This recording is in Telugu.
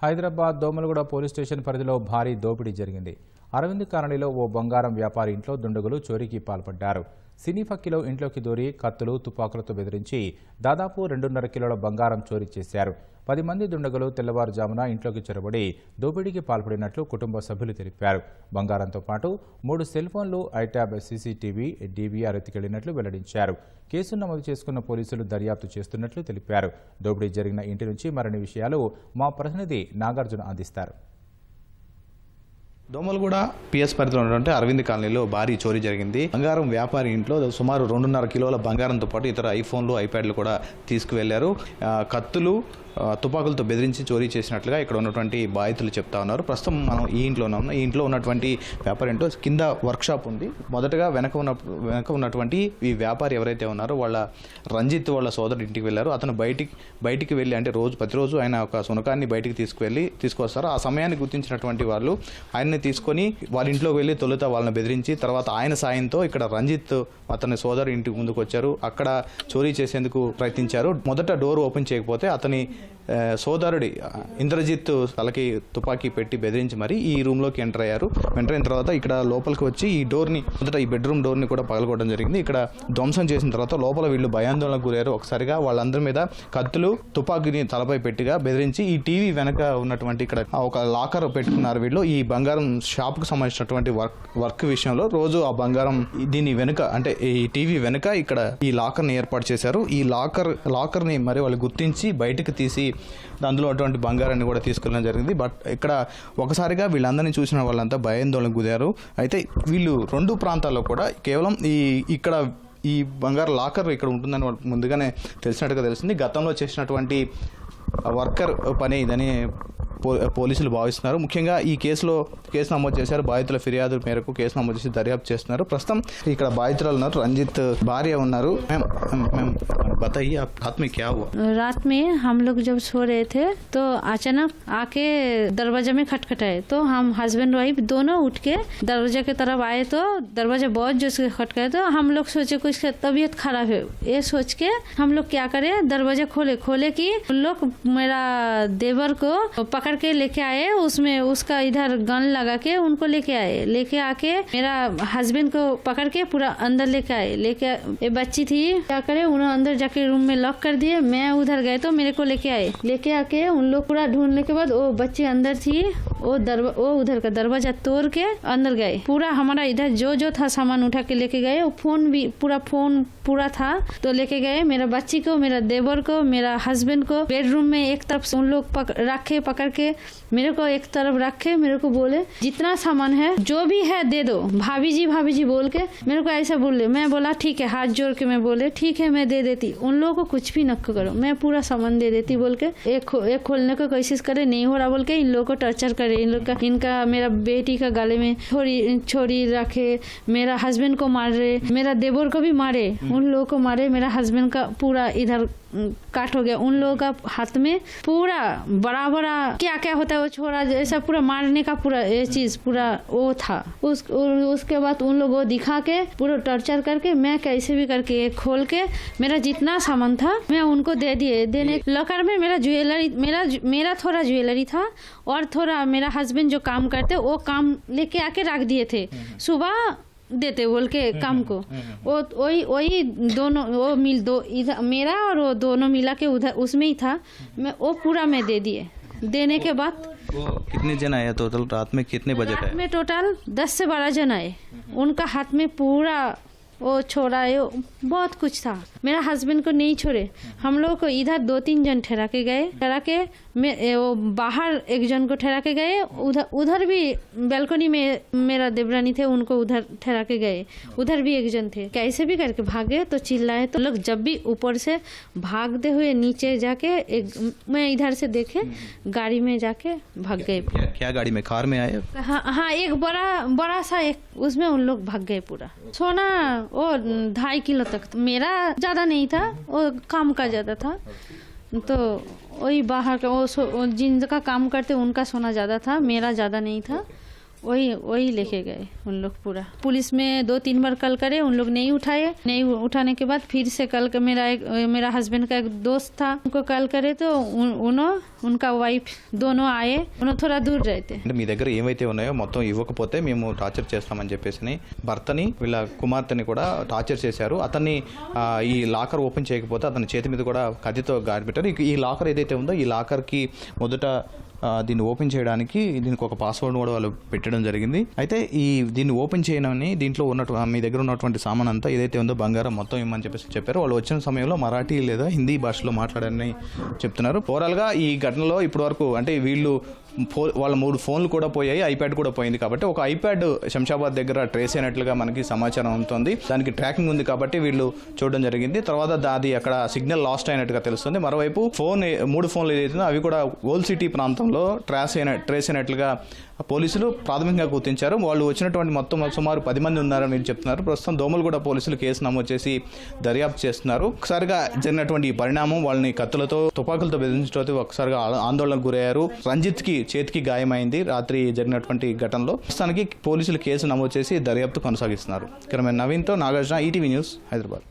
హైదరాబాద్ దోమలగూడ పోలీస్ స్టేషన్ పరిధిలో భారీ దోపిడీ జరిగింది. అరవింద్ కాలనీలో ఓ బంగారం వ్యాపారి ఇంట్లో దుండగులు చోరీకి పాల్పడ్డారు. సినీ ఫక్కీలో ఇంట్లోకి దూరి కత్తులు, తుపాకులతో బెదిరించి దాదాపు 2.5 కిలోల బంగారం చోరీ చేశారు. 10 మంది దుండగులు తెల్లవారుజామున ఇంట్లోకి చొరబడి దోపిడీకి పాల్పడినట్లు కుటుంబ సభ్యులు తెలిపారు. బంగారంతో పాటు 3 సెల్ ఫోన్లు, ఐట్యాబ్ సీసీటీవీ, డీవీఆర్ ఎత్తుకెళ్లినట్లు వెల్లడించారు. కేసు నమోదు చేసుకున్న పోలీసులు దర్యాప్తు చేస్తున్నట్లు తెలిపారు. దోపిడీ జరిగిన ఇంటి నుంచి మరిన్ని విషయాలు మా ప్రతినిధి నాగార్జున అందిస్తారు. దోమలగూడ పిఎస్ పరిధిలో ఉన్నటువంటి అరవింద్ కాలనీలో భారీ చోరీ జరిగింది. బంగారం వ్యాపారి ఇంట్లో సుమారు 2.5 కిలోల బంగారంతో పాటు ఇతర ఐఫోన్లు, ఐప్యాడ్లు కూడా తీసుకువెళ్లారు. కత్తులు, తుపాకులతో బెదిరించి చోరీ చేసినట్లుగా ఇక్కడ ఉన్నటువంటి బాధితులు చెప్తా ఉన్నారు. ప్రస్తుతం మనం ఈ ఇంట్లోనే ఉన్నాం. ఈ ఇంట్లో ఉన్నటువంటి వ్యాపారి ఏంటో కింద వర్క్షాప్ ఉంది. మొదటగా వెనక ఉన్నటువంటి ఈ వ్యాపారి ఎవరైతే ఉన్నారో వాళ్ళ రంజిత్ వాళ్ళ సోదరు ఇంటికి వెళ్ళారు. అతను బయటికి వెళ్ళి, అంటే ప్రతిరోజు ఆయన ఒక శునకాన్ని బయటికి తీసుకొస్తారు. ఆ సమయాన్ని గుర్తించినటువంటి వాళ్ళు ఆయన్ని తీసుకొని వాళ్ళ ఇంట్లోకి వెళ్ళి తొలుత వాళ్ళని బెదిరించి తర్వాత ఆయన సాయంతో ఇక్కడ రంజిత్ అతని సోదరు ఇంటికి ముందుకు వచ్చారు. అక్కడ చోరీ చేసేందుకు ప్రయత్నించారు. మొదట డోర్ ఓపెన్ చేయకపోతే అతని సోదరుడి ఇంద్రజిత్ తలకి తుపాకీ పెట్టి బెదిరించి మరి ఈ రూమ్లోకి ఎంటర్ అయ్యారు. ఎంటర్ అయిన తర్వాత ఇక్కడ లోపలికి వచ్చి ఈ డోర్ని, మొదట ఈ బెడ్రూమ్ డోర్ని కూడా పగలగొట్టడం జరిగింది. ఇక్కడ ధ్వంసం చేసిన తర్వాత లోపల వీళ్ళు భయాందోళనకు గురయ్యారు. ఒకసారిగా వాళ్ళందరి మీద కత్తులు, తుపాకీని తలపై పెట్టిగా బెదిరించి ఈ టీవీ వెనక ఉన్నటువంటి ఇక్కడ ఒక లాకర్ పెట్టుకున్నారు వీళ్ళు. ఈ బంగారం షాప్కు సంబంధించినటువంటి వర్క్ విషయంలో రోజు ఆ బంగారం దీని వెనుక, అంటే ఈ టీవీ వెనుక ఇక్కడ ఈ లాకర్ని ఏర్పాటు చేశారు. ఈ లాకర్ని మరి వాళ్ళు గుర్తించి బయటకు తీసి అందులో అటువంటి బంగారాన్ని కూడా తీసుకెళ్ళడం జరిగింది. బట్ ఇక్కడ ఒకసారిగా వీళ్ళందరినీ చూసిన వాళ్ళంతా భయాందోళనకు గురారు. అయితే వీళ్ళు 2 ప్రాంతాల్లో కూడా కేవలం ఈ బంగారు లాకర్ ఇక్కడ ఉంటుందని వాళ్ళకి ముందుగానే తెలిసినట్టుగా తెలిసింది. గతంలో చేసినటువంటి వర్కర్ పని ఇదని పోలీసులు భావిస్తున్నారు. ముఖ్యంగా ఈ కేసు నమోదు చేశారు. బాధితుల ఫిర్యాదు మేరకు కేసు నమోదు చేసి దర్యాప్తు చేస్తున్నారు. ప్రస్తుతం ఇక్కడ బాధితులు ఉన్నారు, రంజిత్ భార్య ఉన్నారు. बताइए आप रात में क्या हुआ? रात में हम लोग जब सो रहे थे तो अचानक आके दरवाजा में खटखटाए, तो हम हस्बैंड वाइफ दोनों उठ के दरवाजा की तरफ आए तो दरवाजा बहुत जोर से खटखटाए। तो हम लोग सोचे कुछ तबीयत खराब है, ये सोच के हम लोग क्या करे, दरवाजा खोले कि उन लोग मेरा देवर को पकड़ के लेके आए। उसमें उसका इधर गन लगा के उनको लेके आके मेरा हस्बैंड को पकड़ के पूरा अंदर लेके आए। ये बच्ची थी, क्या करे, उन्होंने अंदर जाके रूम में लॉक कर दिए। मैं उधर गए तो मेरे को लेके आके उन लोग पूरा ढूंढने के बाद वो बच्ची अंदर थी, वो उधर का दरवाजा तोड़ के अंदर गए। पूरा हमारा इधर जो था सामान उठा के लेके गए। फोन भी पूरा था तो लेके गए। मेरा बच्ची को, मेरा देवर को, मेरा हस्बैंड को बेडरूम में एक तरफ उन लोग पकड़ के मेरे को एक तरफ रखे। मेरे को बोले जितना सामान है जो भी है दे दो, भाभी जी बोल के मेरे को ऐसा बोले। मैं बोला ठीक है, हाथ जोड़ के मैं बोले ठीक है मैं दे देती, उन लोगों को कुछ भी न करो, मैं पूरा सामान दे देती बोल के। एक खोलने को कोशिश करे, नहीं हो रहा बोल के इन लोगों को टॉर्चर करे। इनका मेरा बेटी का गले में छोरी रखे, मेरा हस्बैंड को मार रहे, मेरा देवर को भी मारे, उन लोगों को मारे। मेरा हस्बैंड का पूरा इधर काट हो गया। उन लोगों का हाथ में पूरा बड़ा क्या होता है वो छोरा जैसा पूरा मारने का पूरा ये चीज पूरा वो था। उसके बाद उन लोगों को दिखा के पूरा टॉर्चर करके मैं कैसे भी करके खोल के मेरा जितना सामान था मैं उनको दे दिए। देने लॉकर में मेरा ज्वेलरी, मेरा थोड़ा ज्वेलरी था और थोड़ा मेरा हस्बैंड जो काम करते वो काम लेके आके रख दिए थे, सुबह देते बोल के काम को। वही दोनों वो मिल दो इधर मेरा और वो दोनों मिला के उधर उसमें ही था। मैं वो पूरा मैं दे दिए। देने के बाद वो कितने जन आए टोटल? रात में कितने बजे? रात में टोटल 10 से 12 जन आए। उनका हाथ में पूरा वो छोड़ा है, बहुत कुछ था। मेरा हस्बैंड को नहीं छोड़े, हम लोग को इधर 2-3 जन ठहरा के वो बाहर एक जन को ठहरा के गए। उधर भी बैल्कनी में मेरा देवरानी थे, उनको उधर ठहरा के गए। उधर भी एक जन थे। कैसे भी करके भागे तो चिल्लाए तो लोग जब भी ऊपर से भागते हुए नीचे जाके मैं इधर से देखे गाड़ी में जाके भाग गए। क्या गाड़ी में? कार में आए? हाँ एक बड़ा सा एक उसमें उन लोग भाग गए। पूरा सोना वो 2.5 किलो तक, मेरा ज्यादा नहीं था, वो काम का ज्यादा था। तो वही बाहर का वो जिनका काम करते उनका सोना ज्यादा था, मेरा ज्यादा नहीं था। वही लेके गए उन लोग पूरा। पुलिस में 2-3 बार कॉल करे, उन लोग नहीं उठाए। नहीं उठाने के बाद फिर से कल मेरा हस्बैंड का एक दोस्त था, उनको कॉल करे तो उनका वाइफ दोनों आए। उन्होंने थोड़ा दूर रहते। అంటే మీ దగ్గర ఏమైతే ఉన్నాయో మొత్తం ఇవ్వకపోతే మేము టార్చర్ చేస్తామని చెప్పేసి భర్తని వీళ్ళ కుమార్తెని కూడా టార్చర్ చేశారు. అతన్ని ఈ లాకర్ ఓపెన్ చేయకపోతే అతని చేతి మీద కూడా కత్తితో గారిపెట్టారు. ఈ లాకర్ ఏదైతే ఉందో ఈ లాకర్కి మొదట దీన్ని ఓపెన్ చేయడానికి దీనికి ఒక పాస్వర్డ్ కూడా వాళ్ళు పెట్టడం జరిగింది. అయితే దీన్ని ఓపెన్ చేయనని దీంట్లో మీ దగ్గర ఉన్నటువంటి సామాన్ అంతా ఏదైతే ఉందో బంగారం మొత్తం ఇమ్మని చెప్పేసి చెప్పారు. వాళ్ళు వచ్చిన సమయంలో మరాఠీ లేదా హిందీ భాషలో మాట్లాడారని చెప్తున్నారు. ఓవరాల్గా ఈ ఘటనలో ఇప్పటి వరకు అంటే వీళ్ళు వాళ్ళ 3 ఫోన్లు కూడా పోయాయి, ఐప్యాడ్ కూడా పోయింది. కాబట్టి ఒక ఐప్యాడ్ శంషాబాద్ దగ్గర ట్రేస్ అయినట్లుగా మనకి సమాచారం ఉంటుంది. దానికి ట్రాకింగ్ ఉంది కాబట్టి వీళ్ళు చూడడం జరిగింది. తర్వాత అది అక్కడ సిగ్నల్ లాస్ట్ అయినట్టుగా తెలుస్తుంది. మరోవైపు 3 ఫోన్లు ఏదైతుందో అవి కూడా ఓల్డ్ సిటీ ప్రాంతంలో ట్రేస్ అయినట్లుగా పోలీసులు ప్రాథమికంగా గుర్తించారు. వాళ్ళు వచ్చినటువంటి మొత్తం సుమారు 10 మంది ఉన్నారని వీళ్ళు చెప్తున్నారు. ప్రస్తుతం దోమలు కూడా పోలీసులు కేసు నమోదు చేసి దర్యాప్తు చేస్తున్నారు. ఒకసారిగా జరిగినటువంటి ఈ పరిణామం వాళ్ళని కత్తులతో తుపాకులతో బెదిరించడంతో ఒకసారిగా ఆందోళనకు గురయ్యారు. రంజిత్కి చేతికి గాయమైంది రాత్రి జరిగినటువంటి ఘటనలో. ప్రస్తుతానికి పోలీసులు కేసు నమోదు చేసి దర్యాప్తు కొనసాగిస్తున్నారు. కెమెరామెన్ నవీన్తో నాగార్జున, ఈటీవీ న్యూస్, హైదరాబాద్.